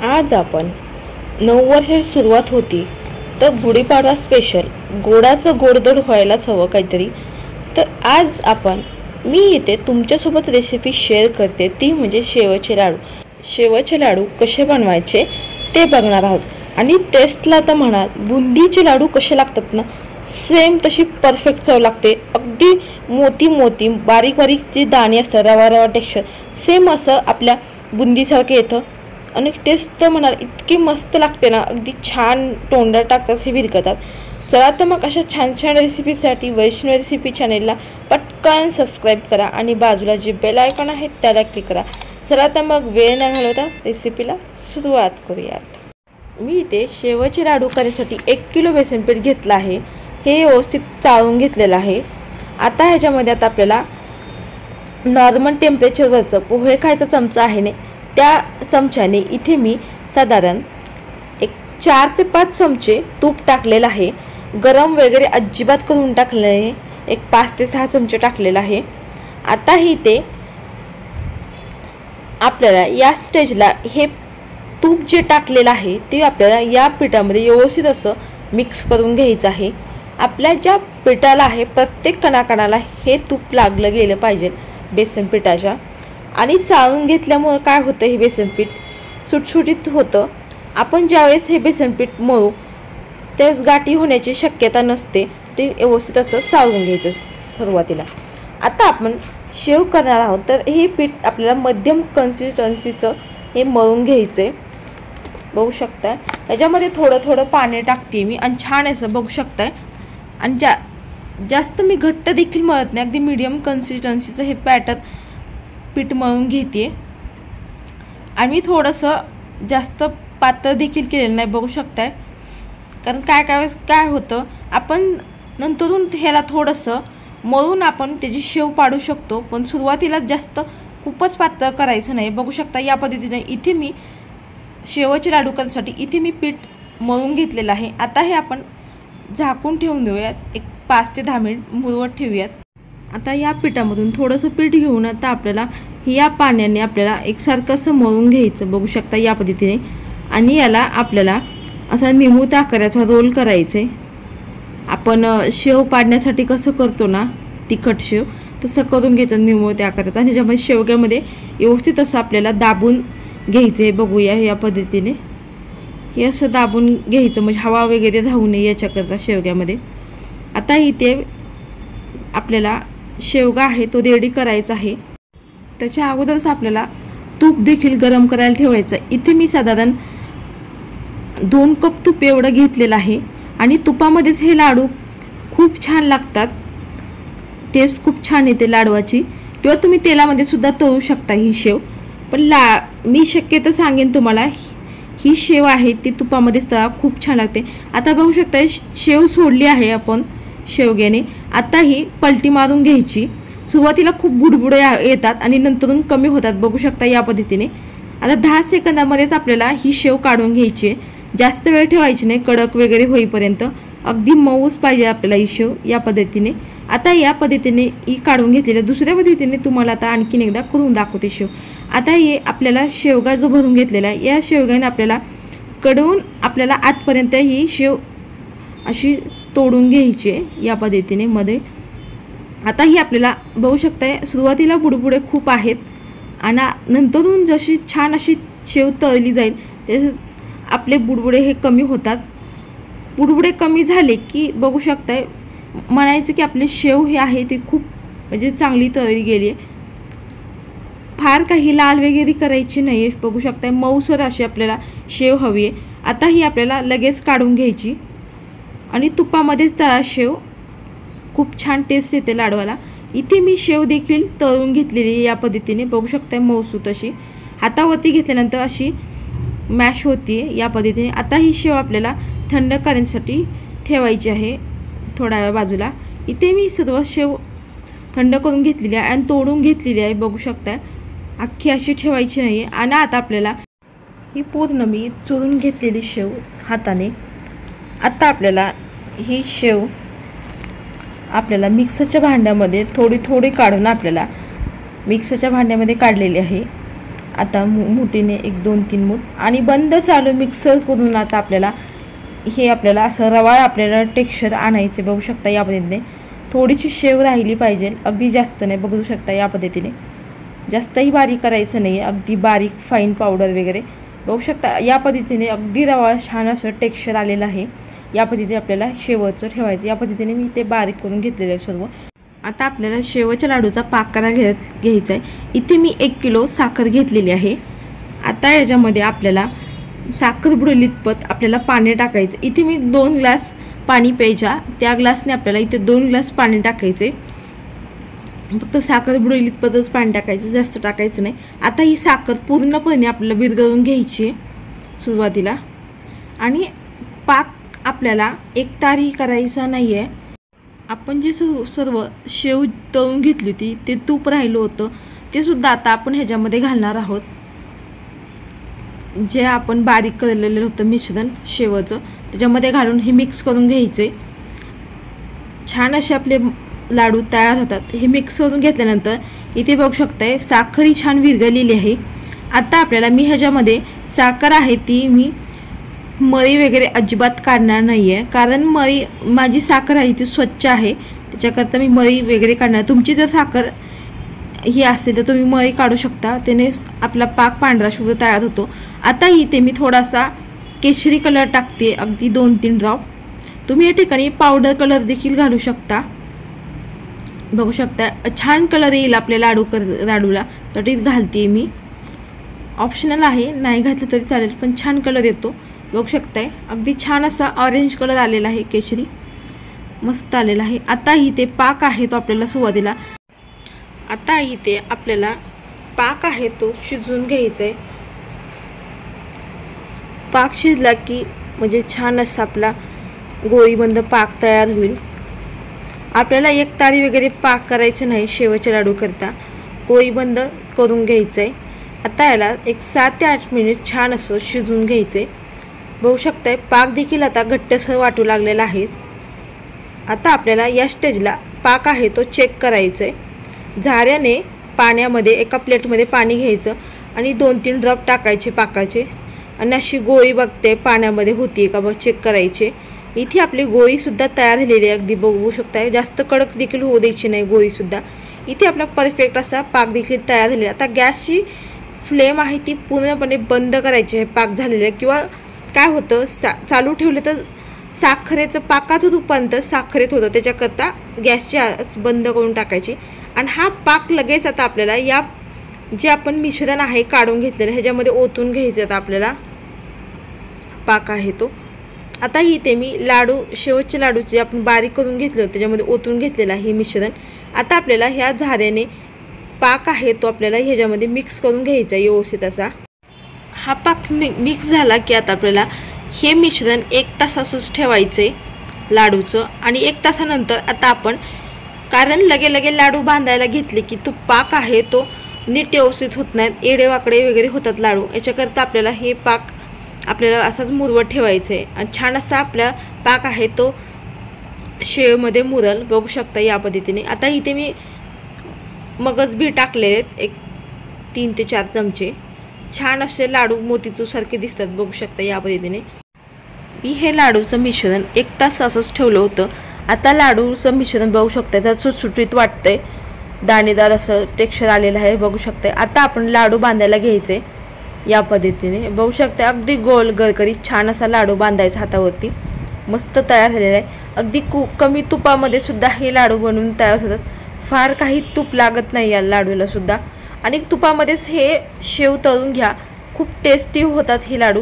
आज आपण नववर्षाची सुरुवात होती तर गुढीपाडवा स्पेशल गोडाचं गोडधोड व्हायलाच हवं काहीतरी. तर आज मी इथे तुमच्यासोबत रेसिपी शेअर करते, ती म्हणजे शेवयाचे लाडू. शेवयाचे लाडू कसे बनवायचे ते बघणार आहोत. आणि टेस्टला तर म्हणाल बुंदीचे लाडू कसे लागतात ना, सेम तशी परफेक्ट चव लागते. अगदी मोती मोती बारीक बारीक जे दाणे असतात, रवा रवा टेक्स्चर सेम असं आपल्या बुंदीसारखं येतं. आणि टेस्ट तर म्हणाल इतकी मस्त लागते ना, अगदी छान तोंडात टाकताच हे विरकतात. चला तर मग अशा छान छान रेसिपीसाठी वैष्णव रेसिपी चॅनेलला पटकन सबस्क्राईब करा आणि बाजूला जे बेल आयकॉन आहे त्याला क्लिक करा. चला तर मग वेळ न घालवता रेसिपीला सुरुवात करूयात. मी इथे शेवयाचे लाडू करण्यासाठी 1 किलो बेसन पीठ घेतलं आहे. हे व्यवस्थित चाळून घेतलेलं आहे. आता ह्याच्यामध्ये आपल्याला नॉर्मल टेम्परेचरवरचं पोहे खायचा चमचा आहे ने, त्या चमच्याने इथे मी साधारण 4 ते 5 चमचे तूप टाकलेलं आहे. गरम वगैरे अजिबात करून टाकलेलं आहे. 5 ते 6 चमचे टाकलेलं आहे. आता इथे आपल्याला या स्टेजला हे तूप जे टाकलेलं आहे ते आपल्याला या पिठामध्ये व्यवस्थित असं मिक्स करून घ्यायचं आहे. आपल्या ज्या पिठाला आहे प्रत्येक कणाकणाला हे तूप लागलं गेलं पाहिजे बेसन पिठाच्या. आणि चाळून घेतल्यामुळं काय होतं, हे बेसन पीठ सुटसुटीत होतं. आपण ज्यावेळेस हे बेसन पीठ मळू त्यावेळेस गाठी होण्याची शक्यता नसते. ते व्यवस्थित असं चाळून घ्यायचं सुरुवातीला. आता आपण शेव करणार आहोत तर हे पीठ आपल्याला मध्यम कन्सिस्टन्सीचं हे मळून घ्यायचं आहे. बघू शकताय याच्यामध्ये थोडं थोडं पाणी टाकते मी आणि छान असं बघू शकताय. आणि जास्त मी घट्ट देखील मळत नाही, अगदी मीडियम कन्सिस्टन्सीचं हे पीठ मळून घेते. आणि मी थोडंसं जास्त पातळ देखील केलेलं नाही, बघू शकताय. कारण काय होतं, आपण नंतरून ह्याला थोडंसं मळून आपण त्याची शेव पाडू शकतो, पण सुरुवातीला जास्त खूपच पातळ करायचं नाही. बघू शकता या पद्धतीने इथे मी शेवयाचे लाडू करण्यासाठी इथे मी पीठ मळून घेतलेलं आहे. आता हे आपण झाकून ठेवून देऊयात, 5 ते 10 मिनिट मुरवत ठेवूयात. आता या पिठामधून थोडंसं पीठ घेऊन आता आपल्याला या पाण्याने आपल्याला एकसारखं असं मळून घ्यायचं. बघू शकता या पद्धतीने. आणि याला आपल्याला असा निमुळत्या आकाराचा रोल करायचा आहे. आपण शेव पाडण्यासाठी कसं करतो ना तिखट शेव, तसं करून घ्यायचं निमुळत्या आकाराचा. आणि ह्याच्यामध्ये शेवग्यामध्ये व्यवस्थित असं आपल्याला दाबून घ्यायचं आहे. बघूया या पद्धतीने हे असं दाबून घ्यायचं, म्हणजे हवा वगैरे राहू नये याच्याकरता शेवग्यामध्ये. आता इथे आपल्याला शेवगा आहे तो रेडी करायचा आहे. त्याच्या अगोदरच आपल्याला तूप देखील गरम करायला ठेवायचं. इथे मी साधारण 2 कप तूप एवढं घेतलेलं आहे. आणि तुपामध्येच हे लाडू खूप छान लागतात, टेस्ट खूप छान येते लाडवाची. किंवा तुम्ही तेलामध्ये सुद्धा तळू शकता ही शेव. पण मी शक्यतो सांगेन तुम्हाला ही शेव आहे ती तुपामध्येच तळा, खूप छान लागते. आता बघू शकता शेव सोडली आहे आपण शेवग्याने. आता ही पलटी मारून घ्यायची. सुरुवातीला खूप बुडबुडे येतात आणि नंतरून कमी होतात, बघू शकता या पद्धतीने. आता 10 सेकंदामध्येच आपल्याला ही शेव काढून घ्यायची आहे. जास्त वेळ ठेवायची नाही, कडक वगैरे होईपर्यंत. अगदी मऊच पाहिजे आपल्याला ही शेव या पद्धतीने. आता या पद्धतीने ही काढून घेतलेली. दुसऱ्या पद्धतीने तुम्हाला आता आणखीन एकदा करून दाखवते शेव. आता हे आपल्याला शेवगा जो भरून घेतलेला आहे या शेवगाने आपल्याला कडवून आपल्याला आतपर्यंत ही शेव अशी तोडून घ्यायची आहे या पद्धतीने मध्ये. आता ही आपल्याला बघू शकताय सुरुवातीला बुडबुडे खूप आहेत आणि नंतरून जशी छान अशी शेव तळली जाईल तसेच आपले बुडबुडे हे कमी होतात. बुडबुडे कमी झाले की बघू शकताय म्हणायचं की आपली शेव हे आहे ती खूप म्हणजे चांगली तळली गेली आहे. फार काही लाल वगैरे करायची नाही आहे. बघू शकताय मऊसर अशी आपल्याला शेव हवी आहे. आता ही आपल्याला लगेच काढून घ्यायची आणि तुपामध्येच तळा शेव, खूप छान टेस्ट येते लाडवाला. इथे मी शेव देखील तळून घेतलेली आहे या पद्धतीने. बघू शकताय मऊसूत अशी हातावरती घेतल्यानंतर अशी मॅश होती या पद्धतीने. आता ही शेव आपल्याला थंड करण्यासाठी ठेवायची आहे थोड्या वेळ बाजूला. इथे मी सर्व शेव थंड करून घेतलेली आहे आणि तोडून घेतलेली आहे. बघू शकताय अख्खी अशी ठेवायची नाही आहे. आणि आता आपल्याला ही पूर्ण मी चुरून घेतलेली शेव हाताने. आता आपल्याला ही शेव आपल्याला मिक्सरच्या भांड्यामध्ये थोडी थोडी काढून आपल्याला मिक्सरच्या भांड्यामध्ये काढलेली आहे. आता मुठीने 1-2-3 मूठ आणि बंद चालू मिक्सर करून आता आपल्याला असं रवाळ आपल्याला टेक्स्चर आणायचे। बघू शकता या पद्धतीने थोडीशी शेव राहिली पाहिजे, अगदी जास्त नाही। बघू शकता या पद्धतीने जास्तही बारीक करायचं नाही, अगदी बारीक फाईन पावडर वगैरे। बघू शकता या पद्धतीने अगदी रवाळ छान असं टेक्स्चर आलेलं आहे। या पद्धतीने आपल्याला शेवचं ठेवायचं। या पद्धतीने मी ते बारीक करून घेतलेलं आहे सर्व। आता आपल्याला शेवच्या लाडूचा पाक करायला घ्यायचा आहे। इथे मी 1 किलो साखर घेतलेली आहे। आता याच्यामध्ये आपल्याला साखर बुडेल इतपत आपल्याला पाणी टाकायचं। इथे मी 2 ग्लास पाणी प्यायच्या त्या ग्लासने आपल्याला इथे 2 ग्लास पाणी टाकायचे। फक्त साखर बुडेल इतपतच पाणी टाकायचं, जास्त टाकायचं नाही। आता ही साखर पूर्णपणे आपल्याला विरघळून घ्यायची आहे सुरुवातीला। आणि पाक आपल्याला एकतारी करायचा नाही आहे। आपण जे सर्व शेव तळून घेतली होती ते तूप राहिलं होतं ते सुद्धा आता आपण ह्याच्यामध्ये घालणार आहोत। जे आपण बारीक केलेलं होतं मिश्रण शेवचं त्याच्यामध्ये घालून हे मिक्स करून घ्यायचे। छान असे आपले लाडू तयार होतात। हे मिक्स करून घेतल्यानंतर इथे बघू शकताय साखर ही छान विरघळलेली आहे। आता आपल्याला मी ह्याच्यामध्ये साखर आहे ती मी मळी वगैरे अजिबात काढणार नाही आहे, कारण मळी माझी साखर आहे ती स्वच्छ आहे, त्याच्याकरता मी मळी वगैरे काढणार। तुमची जर साखर ही असेल तर तुम्ही मळी काढू शकता, त्याने आपला पाक पांढरा शुभ्र तयार होतो। आता इथे मी थोडासा केशरी कलर टाकते, अगदी 2-3 ड्रॉप। तुम्ही या ठिकाणी पावडर कलर देखील घालू शकता। बघू शकता छान कलर येईल आपल्या लाडूला, तर घालते मी। ऑप्शनल आहे, नाही घातलं तरी चालेल, पण छान कलर येतो। बघू शकताय अगदी छान असा ऑरेंज कलर आलेला आहे, केशरी मस्त आलेला आहे। आता इथे पाक आहे तो आपल्याला सुरुवातीला पाक आहे तो शिजवून घ्यायचा आहे। पाक शिजला की म्हणजे छान असा आपला गोळीबंद पाक तयार होईल। आपल्याला एक तारी वगैरे पाक करायचं नाही शेवचे लाडू करता, गोळीबंद करून घ्यायचं आहे। आता याला एक 7 ते 8 मिनिट छान असं शिजवून घ्यायचं आहे। बघू शकताय पाक देखील आता घट्टसर वाटू लागलेला आहे। आता आपल्याला या स्टेजला पाक आहे तो चेक करायचा आहे। झाऱ्याने पाण्यामध्ये एका प्लेटमध्ये पाणी घ्यायचं आणि 2-3 ड्रॉप टाकायचे पाकाचे आणि अशी गोळी बघते पाण्यामध्ये होती का बघ चेक करायचे। इथे आपली गोळीसुद्धा तयार झालेली आहे, अगदी बघू शकताय जास्त कडक देखील होऊ द्यायची नाही गोळीसुद्धा। इथे आपला परफेक्ट असा पाक देखील तयार झालेला। आता गॅसची फ्लेम आहे ती पूर्णपणे बंद करायची आहे पाक झालेला, किंवा काय होतं चालू ठेवले तर साखरेचं पाकाचं रूपांतर साखरेत होतं, त्याच्याकरता गॅसची आच बंद करून टाकायची। आणि हा पाक लगेच आता आपल्याला या जे आपण मिश्रण आहे काढून घेतलेलं ह्याच्यामध्ये ओतून घ्यायचं आता आपल्याला पाक आहे तो। आता इथे मी शेवटचे लाडू जे आपण बारीक करून घेतले होते त्याच्यामध्ये ओतून घेतलेलं आहे हे मिश्रण। आता आपल्याला ह्या झाऱ्याने पाक आहे तो आपल्याला ह्याच्यामध्ये मिक्स करून घ्यायचा आहे व्यवस्थित असा। हा पाक मिक्स झाला की आता आपल्याला हे मिश्रण 1 तास असंच ठेवायचं आहे लाडूचं। आणि 1 तासानंतर आता आपण, कारण लगे लाडू बांधायला घेतले की तो पाक आहे तो नीट व्यवस्थित होत नाहीत, एडेवाकडे वगैरे होतात लाडू। याच्याकरता आपल्याला हे पाक आपल्याला असाच मुरवत ठेवायचं आहे आणि छान असा आपला पाक आहे तो शेवमध्ये मुरल। बघू शकता या पद्धतीने। आता इथे मी मगज बी टाकलेले आहेत, एक 3 ते 4 चमचे। छान असे लाडू मोतीचूरसारखे दिसतात, बघू शकता या पद्धतीने। मी हे लाडूचं मिश्रण 1 तास असंच ठेवलं होतं। आता लाडूचं मिश्रण बघू शकता जसं सुटसुटीत वाटतंय, दाणेदार असं टेक्स्चर आलेलं आहे, बघू शकता। आता आपण लाडू बांधायला घ्यायचे या पद्धतीने। बघू शकता अगदी गोल गरगरीत छान असा लाडू बांधायचा हातावरती, मस्त तयार झालेला आहे। अगदी कमी तुपामध्ये सुद्धा हे लाडू बनवून तयार होतात, फार काही तूप लागत नाही या लाडूला सुद्धा। आणि तुपामध्येच हे शेव तळून घ्या, खूप टेस्टी होतात हे लाडू।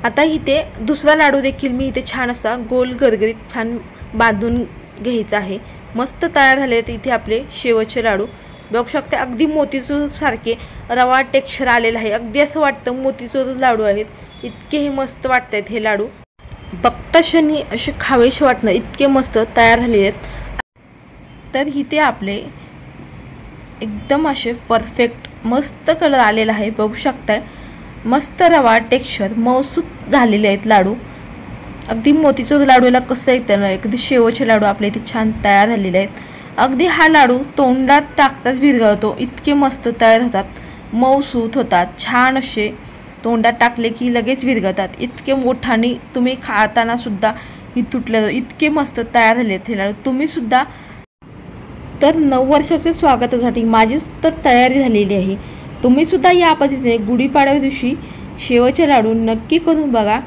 आता इथे दुसरा लाडू देखील मी इथे छान असा गोल गरगरीत छान बांधून घ्यायचा आहे, मस्त तयार झाले आहेत इथे आपले शेवचे लाडू। बघू शकता अगदी मोतीचूर सारखे रवा टेक्स्चर आलेलं आहे, अगदी असं वाटतं मोतीचूर लाडू आहेत, इतके हे मस्त वाटत आहेत हे लाडू। बघताक्षणी असे खावेसे वाटणं इतके मस्त तयार झालेले आहेत। तर इथे आपले एकदम असे परफेक्ट मस्त कलर आलेला आहे, बघू शकताय मस्त रवा टेक्स्चर मऊसूत झालेले आहेत लाडू। अगदी मोतीचूर लाडूला कसं येतं ना, अगदी शेवचे लाडू आपले इथे छान तयार झालेले आहेत। अगदी हा लाडू तोंडात टाकताच विरघळतो, इतके मस्त तयार होतात, मऊसूत होतात, छान असे तोंडात टाकले की लगेच विरघळतात, इतके मोठाने तुम्ही खाताना सुद्धा ही तुटले इतके मस्त तयार झाले हे लाडू. तुम्ही सुद्धा तर 9 वर्षाच्या स्वागतासाठी माझीच तर तयारी झालेली आहे. तुम्ही सुद्धा या पद्धतीने गुढीपाडव्या दिवशी शेवचे लाडू नक्की करून बघा.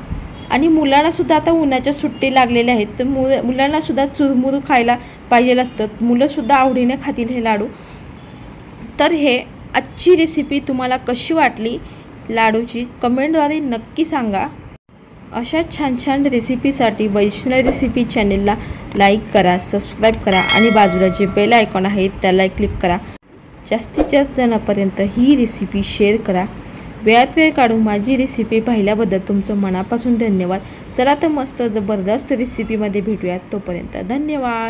आणि मुलांना सुद्धा आता उन्हाच्या सुट्टी लागलेल्या आहेत, तर मुलांना सुद्धा चुरमुरू खायला पाहिजे असतं, मुलं सुद्धा आवडीने खातील हे लाडू. तर हे आजची रेसिपी तुम्हाला कशी वाटली लाडूची कमेंटद्वारे नक्की सांगा. अशा छान छान रेसिपीसाठी वैष्णवी रेसिपी चॅनेलला लाईक करा, सबस्क्राईब करा आणि बाजूला जे बेल आयकॉन आहे त्याला क्लिक करा. जास्तीत जास्त जणांपर्यंत ही रेसिपी शेअर करा. वेळात वेळ काढून माझी रेसिपी पाहिल्याबद्दल तुमचं मनापासून धन्यवाद. चला तर मस्त जबरदस्त रेसिपीमध्ये भेटूयात. तोपर्यंत धन्यवाद.